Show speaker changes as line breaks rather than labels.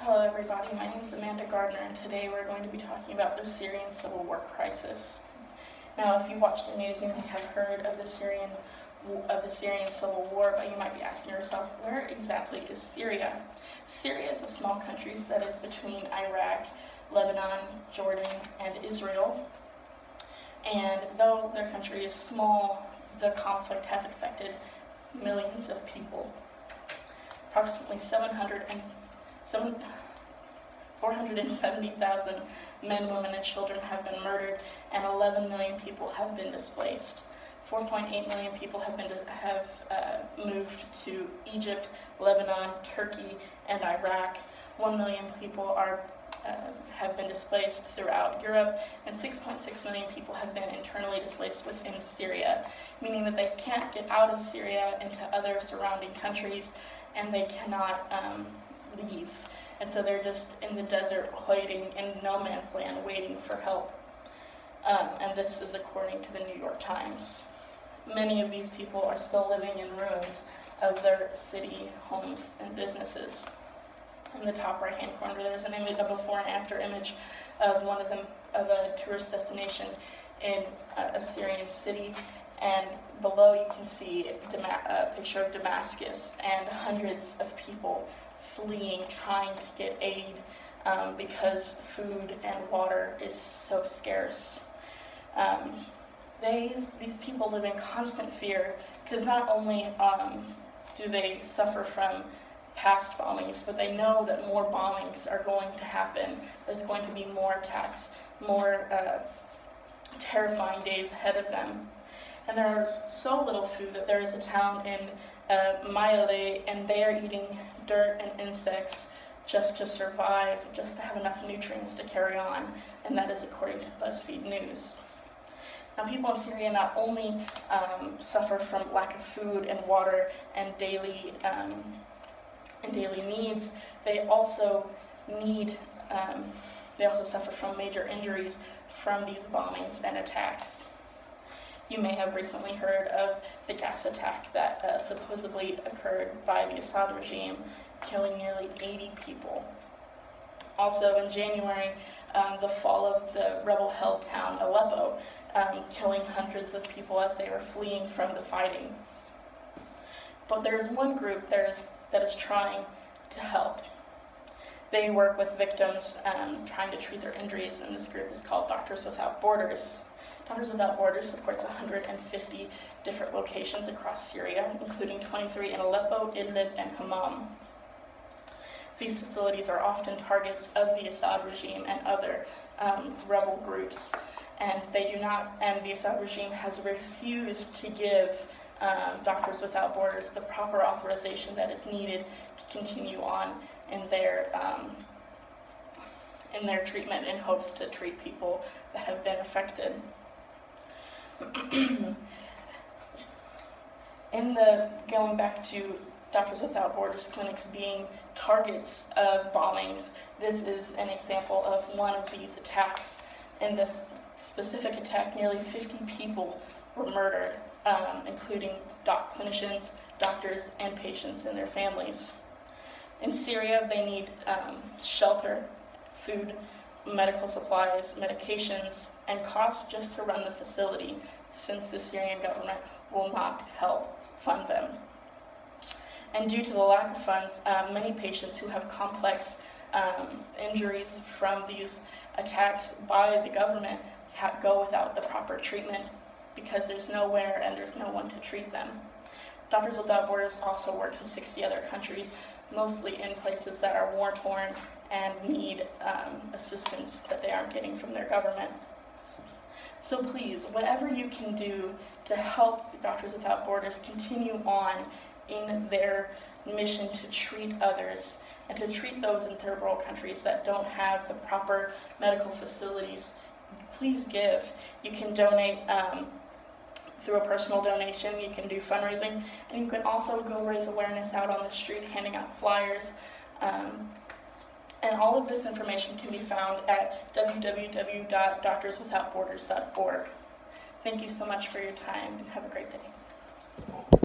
Hello everybody, my name is Amanda Gardner and today we're going to be talking about the Syrian civil war crisis. Now if you've watched the news you may have heard of the Syrian civil war, but you might be asking yourself, where exactly is Syria? Syria is a small country that is between Iraq, Lebanon, Jordan, and Israel. And though their country is small, the conflict has affected millions of people. Approximately 470,000 men, women, and children have been murdered, and 11 million people have been displaced. 4.8 million people have moved to Egypt, Lebanon, Turkey, and Iraq. 1 million people have been displaced throughout Europe, and 6.6 million people have been internally displaced within Syria, meaning that they can't get out of Syria into other surrounding countries, and they cannot leave. And so they're just in the desert waiting in no man's land, waiting for help. And this is according to the New York Times. Many of these people are still living in ruins of their city, homes, and businesses. In the top right-hand corner, there's an image, a before and after image of of a tourist destination in a Syrian city, and below you can see a picture of Damascus and hundreds of people fleeing, trying to get aid because food and water is so scarce. These people live in constant fear because not only do they suffer from past bombings, but they know that more bombings are going to happen. There's going to be more attacks, more terrifying days ahead of them. And there is so little food that there is a town in Mayale, and they are eating dirt and insects just to survive, just to have enough nutrients to carry on, and that is according to BuzzFeed News. Now, people in Syria not only suffer from lack of food and water and daily needs, they also suffer from major injuries from these bombings and attacks. You may have recently heard of the gas attack that supposedly occurred by the Assad regime, killing nearly 80 people. Also in January, the fall of the rebel-held town Aleppo, killing hundreds of people as they were fleeing from the fighting. But there is one group that is trying to help. They work with victims trying to treat their injuries, and this group is called Doctors Without Borders. Doctors Without Borders supports 150 different locations across Syria, including 23 in Aleppo, Idlib, and Hammam. These facilities are often targets of the Assad regime and other rebel groups, and the Assad regime has refused to give Doctors Without Borders the proper authorization that is needed to continue on in their treatment in hopes to treat people that have been affected. Going back to Doctors Without Borders clinics being targets of bombings, this is an example of one of these attacks. In this specific attack, nearly 50 people were murdered, including clinicians, doctors, and patients and their families. In Syria, they need shelter, food, medical supplies, medications, and costs just to run the facility, since the Syrian government will not help fund them. And due to the lack of funds, many patients who have complex injuries from these attacks by the government go without the proper treatment because there's nowhere and there's no one to treat them. Doctors Without Borders also works in 60 other countries, mostly in places that are war-torn and need assistance that they aren't getting from their government. So please, whatever you can do to help Doctors Without Borders continue on in their mission to treat others and to treat those in third world countries that don't have the proper medical facilities, please give. You can donate through a personal donation, you can do fundraising, and you can also go raise awareness out on the street, handing out flyers. And all of this information can be found at www.doctorswithoutborders.org. Thank you so much for your time, and have a great day.